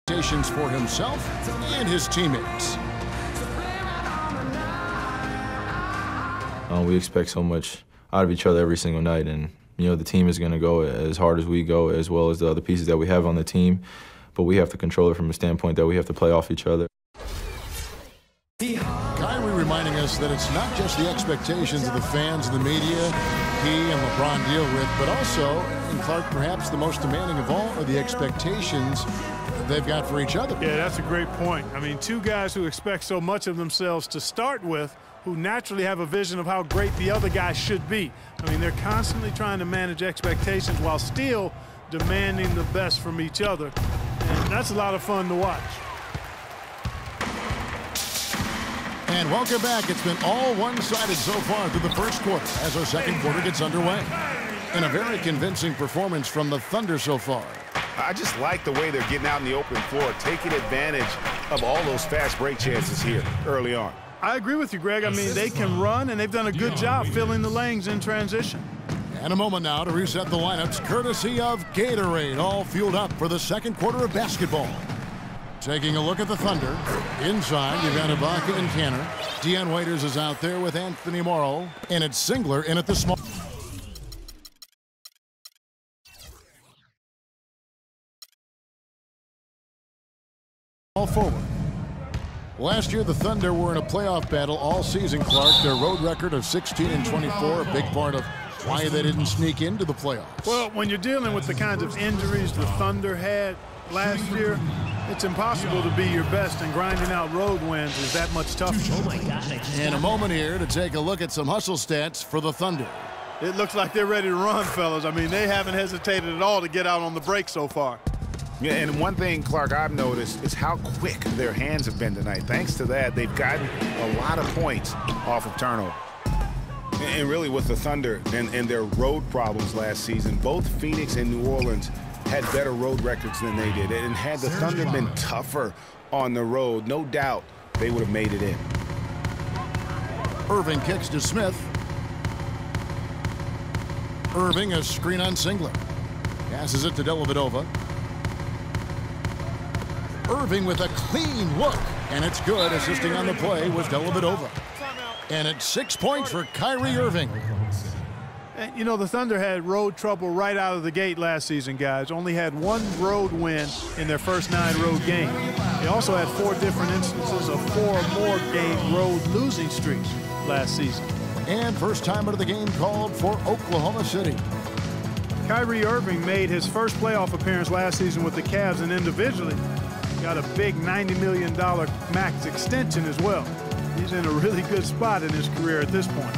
Expectations for himself and his teammates. We expect so much out of each other every single night, and the team is going to go as hard as we go, as well as the other pieces that we have on the team. But we have to control it from a standpoint that we have to play off each other. Kyrie reminding us that it's not just the expectations of the fans and the media he and LeBron deal with, but also, and Clark, perhaps the most demanding of all are the expectations they've got for each other. Yeah, that's a great point. I mean, two guys who expect so much of themselves to start with, who naturally have a vision of how great the other guy should be. I mean, they're constantly trying to manage expectations while still demanding the best from each other. And that's a lot of fun to watch. And welcome back. It's been all one-sided so far through the first quarter as our second quarter gets underway. And a very convincing performance from the Thunder so far. I just like the way they're getting out in the open floor, taking advantage of all those fast break chances here early on. I agree with you, Greg. I mean, they can run, and they've done a good job filling the lanes in transition. And a moment now to reset the lineups, courtesy of Gatorade, all fueled up for the second quarter of basketball. Taking a look at the Thunder. Inside, you've got Ibaka and Canner. Dion Waiters is out there with Anthony Morrow. And it's Singler in at the small forward. Last year, the Thunder were in a playoff battle all season, Clark. Their road record of 16-24, a big part of why they didn't sneak into the playoffs. Well, when you're dealing with the kinds of injuries the Thunder had last year, it's impossible to be your best, and grinding out road wins is that much tougher. Oh my God. And a moment here to take a look at some hustle stats for the Thunder. It looks like they're ready to run, fellas. I mean, they haven't hesitated at all to get out on the break so far. Yeah, and one thing, Clark, I've noticed is how quick their hands have been tonight. Thanks to that, they've gotten a lot of points off of turnover. And really with the Thunder and their road problems last season, both Phoenix and New Orleans had better road records than they did. And had the Thunder been tougher on the road, no doubt they would have made it in. Irving kicks to Smith. Irving, a screen on Singler. Passes it to Dellavedova. Irving with a clean look, and it's good. Assisting on the play was Dellavedova. And it's 6 points for Kyrie Irving. And, you know, the Thunder had road trouble right out of the gate last season, guys. Only had one road win in their first 9 road games. They also had 4 different instances of 4 or more game road losing streaks last season. And first time out of the game called for Oklahoma City. Kyrie Irving made his first playoff appearance last season with the Cavs, and individually got a big $90 million max extension as well. He's in a really good spot in his career at this point.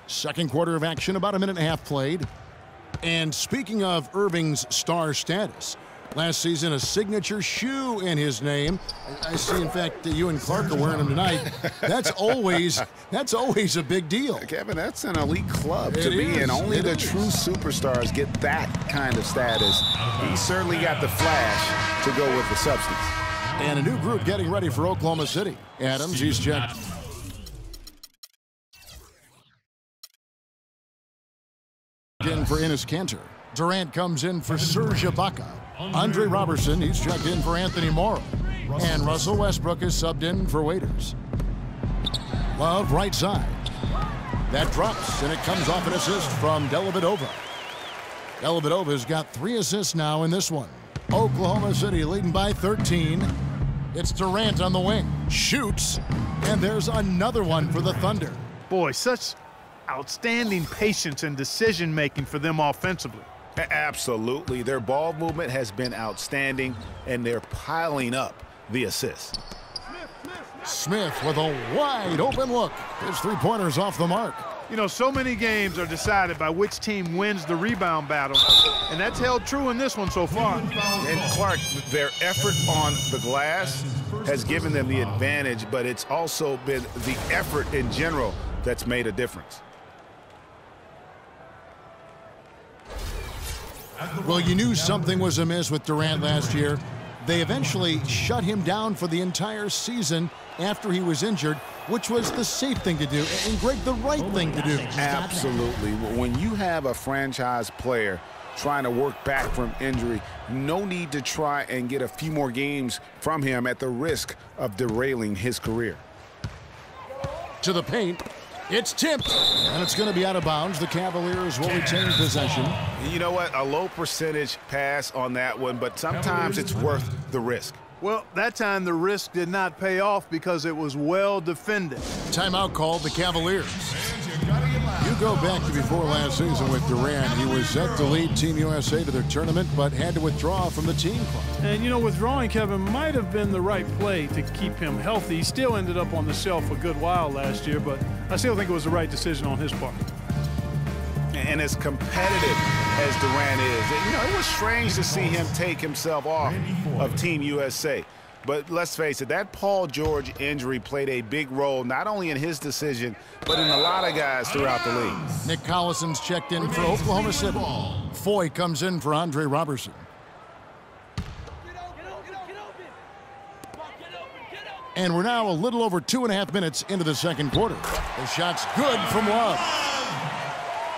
Second quarter of action, about a minute and a half played. And speaking of Irving's star status, last season a signature shoe in his name. I see, in fact, that you and Clark are wearing them tonight. That's always a big deal. Kevin, that's an elite club to be in. Only the true superstars get that kind of status. He certainly got the flash to go with the substance. And a new group getting ready for Oklahoma City. Adams, he's checked. In for Enes Kanter. Durant comes in for Serge Ibaka. Andre Robertson, he's checked in for Anthony Morrow. And Russell Westbrook is subbed in for Waiters. Love right side. That drops, and it comes off an assist from Dellavedova. Dellavedova's got 3 assists now in this one. Oklahoma City leading by 13. It's Durant on the wing. Shoots, and there's another one for the Thunder. Boy, such outstanding patience and decision-making for them offensively. Absolutely. Their ball movement has been outstanding, and they're piling up the assists. Smith with a wide open look. His three-pointer's off the mark. You know, so many games are decided by which team wins the rebound battle, and that's held true in this one so far. And Clark, their effort on the glass has given them the advantage, but it's also been the effort in general that's made a difference. Well, you knew something was amiss with Durant last year. They eventually shut him down for the entire season after he was injured, which was the safe thing to do, and Greg, the right thing to do. Absolutely. When you have a franchise player trying to work back from injury, no need to try and get a few more games from him at the risk of derailing his career. To the paint. It's tipped, and it's going to be out of bounds. The Cavaliers will retain possession. You know what? A low percentage pass on that one, but sometimes it's worth the risk. Well, that time the risk did not pay off because it was well defended. Timeout called the Cavaliers. You go back to before last season with Durant. He was set to lead Team USA to their tournament, but had to withdraw from the team club. And, you know, withdrawing Kevin might have been the right play to keep him healthy. He still ended up on the shelf a good while last year, but I still think it was the right decision on his part. And as competitive as Durant is, you know, it was strange to see him take himself off of Team USA. But let's face it, that Paul George injury played a big role, not only in his decision, but in a lot of guys throughout the league. Nick Collison's checked in for Oklahoma City. Foy comes in for Andre Robertson. And we're now a little over 2.5 minutes into the second quarter. The shot's good from Love.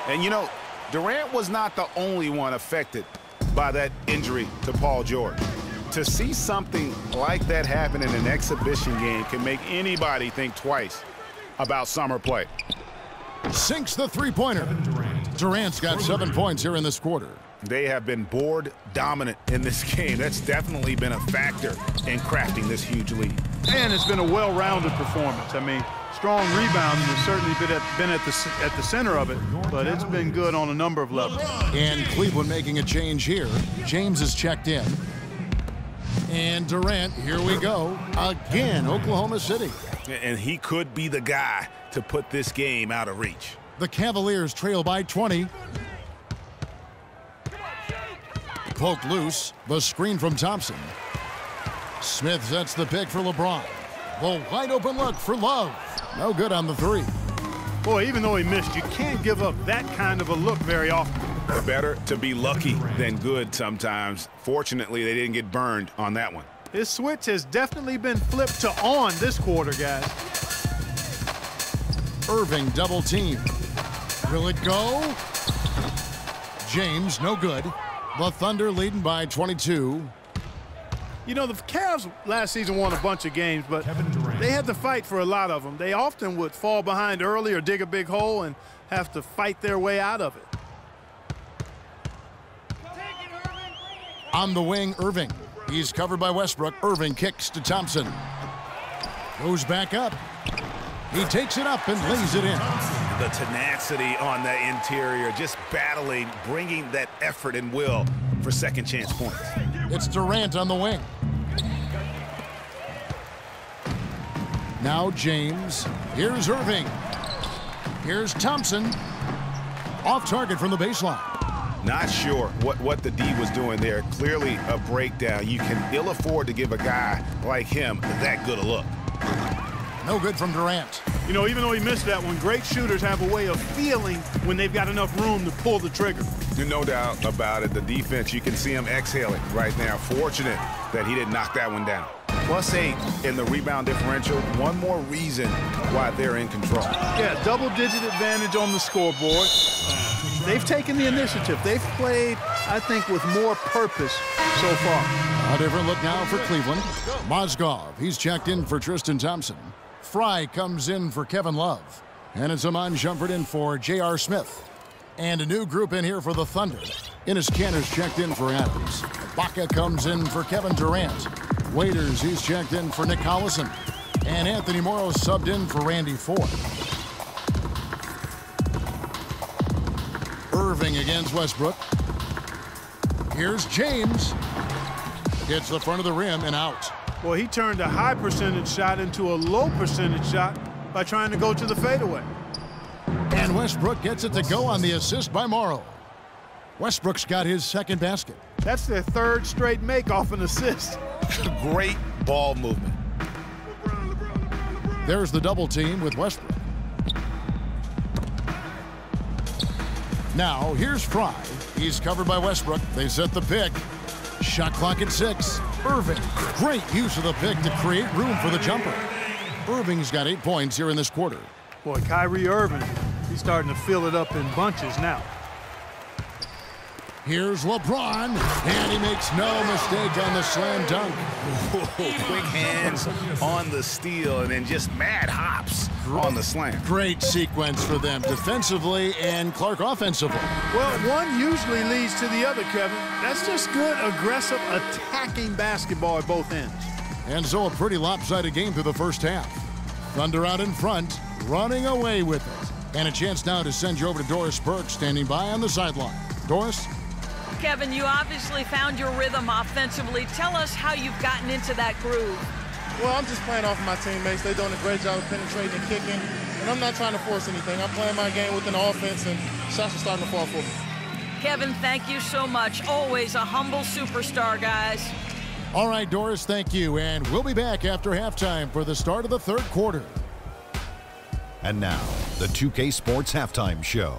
And, you know, Durant was not the only one affected by that injury to Paul George. To see something like that happen in an exhibition game can make anybody think twice about summer play. Sinks the three-pointer. Durant's got 7 points here in this quarter. They have been board dominant in this game. That's definitely been a factor in crafting this huge lead. And it's been a well-rounded performance. I mean, strong rebounding has certainly been at the center of it, but it's been good on a number of levels. And Cleveland making a change here. James is checked in. And Durant, here we go. Again, Oklahoma City. And he could be the guy to put this game out of reach. The Cavaliers trail by 20. Poked loose. The screen from Thompson. Smith sets the pick for LeBron. The wide open look for Love. No good on the three. Boy, even though he missed, you can't give up that kind of a look very often. Better to be lucky than good sometimes. Fortunately, they didn't get burned on that one. His switch has definitely been flipped to on this quarter, guys. Irving double team. Will it go? James, no good. The Thunder leading by 22. You know, the Cavs last season won a bunch of games, but they had to fight for a lot of them. They often would fall behind early or dig a big hole and have to fight their way out of it. On the wing, Irving. He's covered by Westbrook. Irving kicks to Thompson. Goes back up. He takes it up and lays it in. The tenacity on the interior, just battling, bringing that effort and will for second chance points. It's Durant on the wing. Now James. Here's Irving. Here's Thompson. Off target from the baseline. Not sure what the D was doing there. Clearly a breakdown. You can ill afford to give a guy like him that good a look. No good from Durant. You know, even though he missed that one, great shooters have a way of feeling when they've got enough room to pull the trigger. No doubt about it. The defense, you can see him exhaling right now. Fortunate that he didn't knock that one down. +8 in the rebound differential. One more reason why they're in control. Yeah, double-digit advantage on the scoreboard. They've taken the initiative. They've played, I think, with more purpose so far. A different look now for Cleveland. Mozgov, he's checked in for Tristan Thompson. Fry comes in for Kevin Love. And it's Amon Shumpert in for J.R. Smith. And a new group in here for the Thunder. Enes Kanter's checked in for Adams. Baca comes in for Kevin Durant. Waiters, he's checked in for Nick Collison. And Anthony Morrow subbed in for Randy Ford. Irving against Westbrook. Here's James. Hits the front of the rim and out. Well, he turned a high percentage shot into a low percentage shot by trying to go to the fadeaway. And Westbrook gets it to go on the assist by Morrow. Westbrook's got his second basket. That's their third straight make off an assist. Great ball movement. There's the double team with Westbrook. Now, here's Fry. He's covered by Westbrook. They set the pick. Shot clock at 6. Irving, great use of the pick to create room for the jumper. Irving's got 8 points here in this quarter. Boy, Kyrie Irving, he's starting to fill it up in bunches now. Here's LeBron, and he makes no mistake on the slam dunk. Quick hands on the steal, and then just mad hops on the slam. Great sequence for them defensively and Clark offensively. Well, one usually leads to the other, Kevin. That's just good, aggressive, attacking basketball at both ends. And so a pretty lopsided game through the first half. Thunder out in front, running away with it. And a chance now to send you over to Doris Burke, standing by on the sideline. Doris? Kevin, you obviously found your rhythm offensively. Tell us how you've gotten into that groove. Well, I'm just playing off of my teammates. They're doing a great job of penetrating and kicking, and I'm not trying to force anything. I'm playing my game within the offense, and shots are starting to fall for me. Kevin, thank you so much. Always a humble superstar, guys. All right, Doris, thank you. And we'll be back after halftime for the start of the third quarter. And now, the 2K Sports Halftime Show.